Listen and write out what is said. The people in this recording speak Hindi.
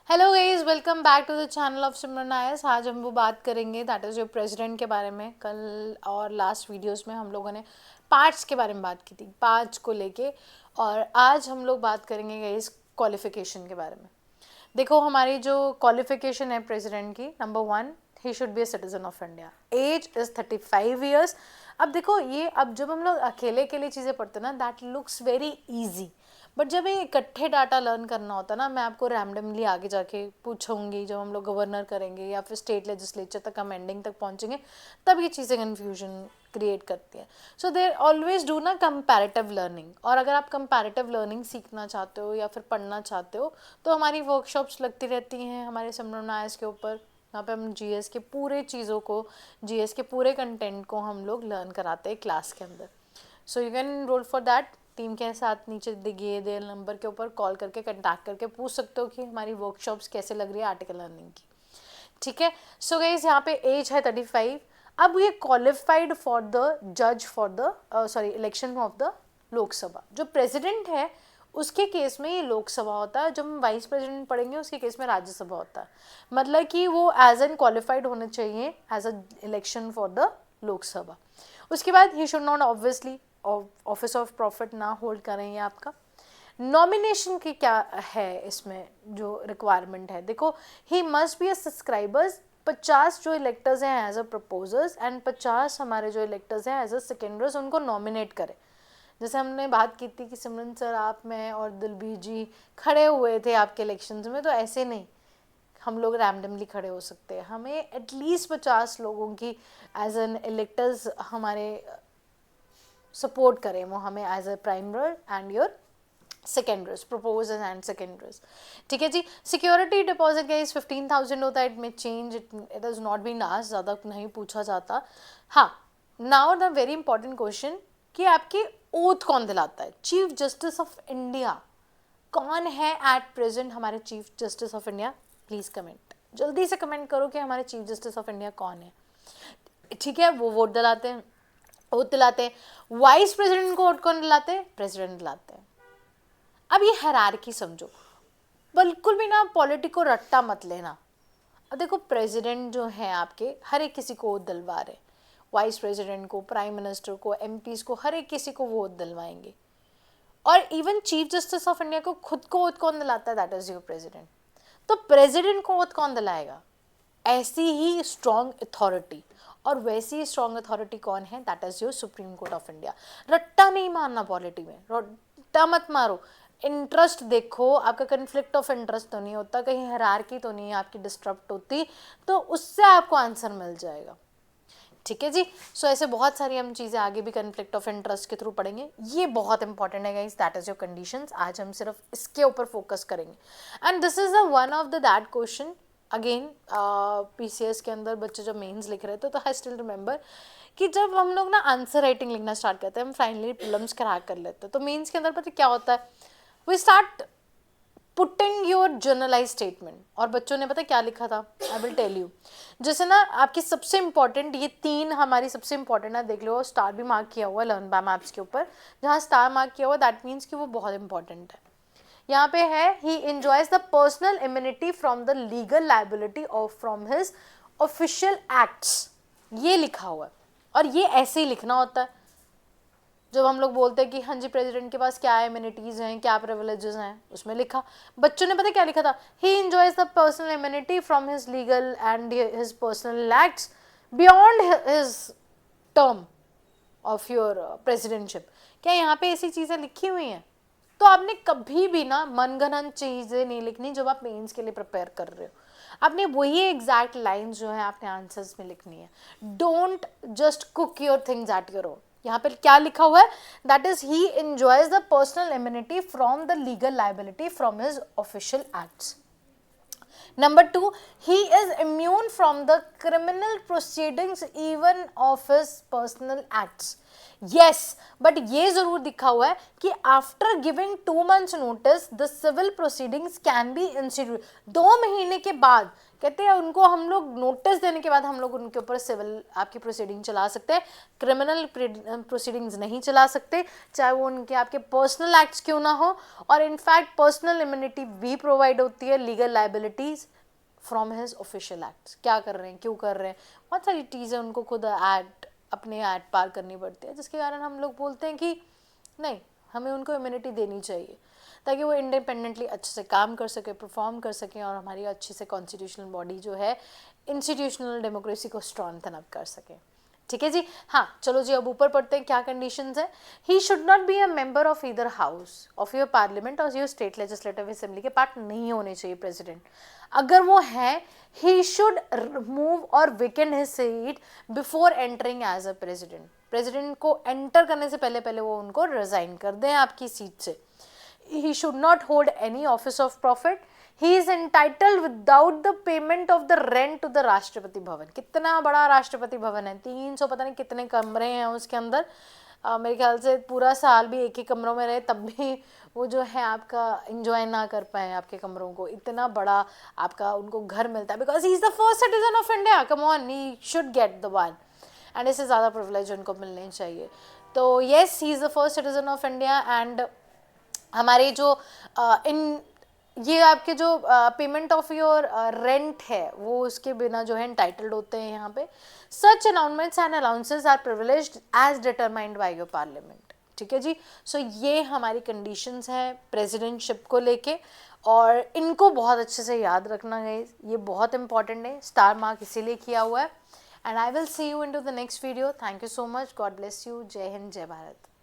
Hello guys, welcome back to the channel of Simran Ayas. आज हम वो बात करेंगे दैट इज़ योर प्रेसिडेंट के बारे में। कल और लास्ट वीडियोस में हम लोगों ने पार्ट्स के बारे में बात की थी, पार्ट्स को लेके। और आज हम लोग बात करेंगे गाइस क्वालिफिकेशन के बारे में। देखो, हमारी जो क्वालिफिकेशन है प्रेसिडेंट की, number one, he should be a citizen of India. Age is 35 years. अब देखो, ये अब जब हम लोग अकेले अकेले चीज़ें पढ़ते हैं ना, that looks very easy, but जब ये इकट्ठे डाटा लर्न करना होता है ना, मैं आपको रैंडमली आगे जाके पूछूंगी, जब हम लोग गवर्नर करेंगे या फिर स्टेट लेजिस्लेचर तक हम एंडिंग तक पहुंचेंगे, तब ये चीज़ें कन्फ्यूजन क्रिएट करती हैं। सो देर ऑलवेज डू ना कंपैरेटिव लर्निंग। और अगर आप कंपैरेटिव लर्निंग सीखना चाहते हो या फिर पढ़ना चाहते हो, तो हमारी वर्कशॉप्स लगती रहती हैं हमारे सिमरन आयस के ऊपर। यहाँ पे हम जीएस के पूरे चीज़ों को, जीएस के पूरे कंटेंट को हम लोग लर्न कराते हैं क्लास के अंदर। So you can enrol for that. Team के साथ नीचे दिए गए नंबर के ऊपर कॉल करके कंटैक्ट करके पूछ सकते हो कि हमारी वर्कशॉप्स कैसे लग रही है आर्टिकल लर्निंग की। ठीक है। सो गाइस, यहाँ पे एज है 35। अब ये क्वालिफाइड फॉर द जज for the election of the Lok Sabha. जो प्रेसिडेंट है उसके केस में ये लोकसभा होता है, जब हम वाइस प्रेसिडेंट पढ़ेंगे उसके केस में राज्यसभा होता है। मतलब कि वो एज एन क्वालिफाइड होने चाहिए as a election for the Lok Sabha. उसके बाद he should not obviously office of profit ना होल्ड करें ये आपका। नॉमिनेशन की क्या है इसमें जो रिक्वायरमेंट है, देखो, he must be a subscribers. 50 जो इलेक्टर्स हैं एज अ प्रपोजर्स एंड 50 हमारे जो इलेक्टर्स हैं एज अ सेकेंडर्स, उनको नॉमिनेट करें। जैसे हमने बात की थी कि सिमरन सर, आप, मैं और दिलबीर जी खड़े हुए थे आपके इलेक्शंस में, तो ऐसे नहीं हम लोग रैंडमली खड़े हो सकते हैं। हमें एटलीस्ट 50 लोगों की एज एन इलेक्टर्स हमारे सपोर्ट करें, वो हमें as a primer and your seconders, proposers and seconders. ठीक है जी। सिक्योरिटी डिपॉजिट का इस 15,000 होता है। इट में change, it is not been asked, ज़्यादा नहीं पूछा जाता। हाँ, now the very important question कि आपकी ओथ कौन दिलाता है। चीफ जस्टिस ऑफ इंडिया कौन है एट प्रेजेंट हमारे chief justice of India? Please comment, जल्दी से कमेंट करो कि हमारे चीफ जस्टिस ऑफ इंडिया कौन है। ठीक है, वो वोट दिलाते हैं, वोट दिलाते हैं। वाइस प्रेसिडेंट को वोट कौन दिलाते हैं? प्रेसिडेंट दिलाते हैं। अब ये हायरार्की समझो, बिल्कुल भी ना पॉलिटिको रट्टा मत लेना। अब देखो, प्रेसिडेंट जो है आपके, हर एक किसी को वोट दिलवा रहे, वाइस प्रेसिडेंट को, प्राइम मिनिस्टर को, एमपीज को, हर एक किसी को वोट दिलवाएंगे। और even chief justice of India को खुद को वोट कौन दिलाता है? That is your president. तो प्रेसिडेंट को वोट कौन दिलाएगा? ऐसी ही स्ट्रॉन्ग अथॉरिटी, और वैसी स्ट्रॉन्ग अथॉरिटी कौन है? That is your supreme court of India. रट्टा नहीं मारना पॉलिटी में, रट्टा मत मारो। इंटरेस्ट देखो, आपका कन्फ्लिक्ट ऑफ इंटरेस्ट तो नहीं होता, कहीं हायरार्की तो नहीं है आपकी डिस्टर्ब होती, तो उससे आपको आंसर मिल जाएगा। ठीक है जी। सो ऐसे बहुत सारी हम चीज़ें आगे भी कन्फ्लिक्ट ऑफ इंटरेस्ट के थ्रू पढ़ेंगे। ये बहुत इंपॉर्टेंट है guys, that is your conditions. आज हम सिर्फ इसके ऊपर फोकस करेंगे and this is the one of the that question. Again, PCS के अंदर बच्चे जब मेंस लिख रहे थे, तो आई स्टिल रिमेंबर कि जब हम लोग ना आंसर राइटिंग लिखना स्टार्ट करते हैं, हम फाइनली प्रीलिम्स क्रैक कर लेते हैं, तो मेंस के अंदर पता क्या होता है, we start putting your journalize statement. और बच्चों ने पता क्या लिखा था? I will tell you. जैसे ना आपकी सबसे इंपॉर्टेंट, ये 3 हमारी सबसे इंपॉर्टेंट है, देख लो, स्टार भी मार्क किया हुआ है लर्न बाय मैप्स के ऊपर। जहाँ स्टार मार्क किया हुआ दैट मीन्स कि वो बहुत इंपॉर्टेंट है। यहाँ पे है, he enjoys the personal immunity from the legal liability of from his official acts, ये लिखा हुआ है। और ये ऐसे ही लिखना होता है जब हम लोग बोलते हैं कि हाँ जी प्रेसिडेंट के पास क्या इम्यूनिटीज़ हैं, क्या प्रिविलेजेस हैं, उसमें लिखा। बच्चों ने पता क्या लिखा था? He enjoys the personal immunity from his legal and his personal acts beyond his term of your presidentship. क्या यहाँ पे ऐसी चीज़ें लिखी हुई हैं? तो आपने कभी भी ना मनगढ़ंत चीज़ें नहीं लिखनी जब आप मेंस के लिए प्रिपेयर कर रहे हो। आपने वही एग्जैक्ट लाइंस जो है आपने आंसर्स में लिखनी है। Don't just cook your things at your own. यहाँ पे क्या लिखा हुआ है? That is he enjoys the personal immunity from the legal liability from his official acts. Number 2, he is immune from the criminal proceedings even of his personal acts. Yes, but ये जरूर लिखा हुआ है कि after giving 2 months notice the civil proceedings can be institute. 2 महीने के बाद कहते हैं उनको हम लोग नोटिस देने के बाद हम लोग उनके ऊपर सिविल आपकी प्रोसीडिंग चला सकते हैं, क्रिमिनल प्रोसीडिंग्स नहीं चला सकते, चाहे वो उनके आपके पर्सनल एक्ट्स क्यों ना हो। और इनफैक्ट पर्सनल इम्यूनिटी भी प्रोवाइड होती है, legal liabilities from his official acts. क्या कर रहे हैं, क्यों कर रहे हैं, बहुत सारी चीज़ें उनको खुद अपने ऐड पार करनी पड़ती है, जिसके कारण हम लोग बोलते हैं कि नहीं, हमें उनको इम्यूनिटी देनी चाहिए ताकि वो इंडिपेंडेंटली अच्छे से काम कर सके, परफॉर्म कर सकें और हमारी अच्छी से कॉन्स्टिट्यूशनल बॉडी जो है इंस्टीट्यूशनल डेमोक्रेसी को स्ट्रॉन्थन अप कर सके। ठीक है जी। हाँ चलो जी, अब ऊपर पढ़ते हैं क्या कंडीशंस है। He should not be a member of either house of your parliament or your state legislative assembly के पार्ट नहीं होने चाहिए प्रेसिडेंट। अगर वो है, he should move or vacant his seat before entering as a president. President को एंटर करने से पहले पहले वो उनको रिजाइन कर दें आपकी सीट से। he should not hold any office of profit. He is entitled without the payment of the rent to the Rashtrapati Bhavan. कितना बड़ा राष्ट्रपति भवन है, 300 पता नहीं कितने कमरे हैं उसके अंदर। मेरे ख्याल से पूरा साल भी एक ही कमरों में रहे तब भी वो जो है आपका इंजॉय ना कर पाए आपके कमरों को। इतना बड़ा आपका उनको घर मिलता है because he is the first citizen of India. Come on, he should get the one, and इससे ज़्यादा प्रिविलेज उनको मिलने चाहिए। तो yes, he is the first citizen of India. And हमारे जो इन ये आपके जो पेमेंट ऑफ योर रेंट है वो उसके बिना जो है एंटाइटल्ड होते हैं यहाँ पे। Such announcements and allowances are privileged as determined by your parliament. ठीक है जी। सो ये हमारी कंडीशंस हैं प्रेसिडेंटशिप को लेके, और इनको बहुत अच्छे से याद रखना है, ये बहुत इंपॉर्टेंट है, स्टार मार्क इसीलिए किया हुआ है। And I will see you in to the next video. Thank you so much, God bless you, Jai Hind, जय भारत।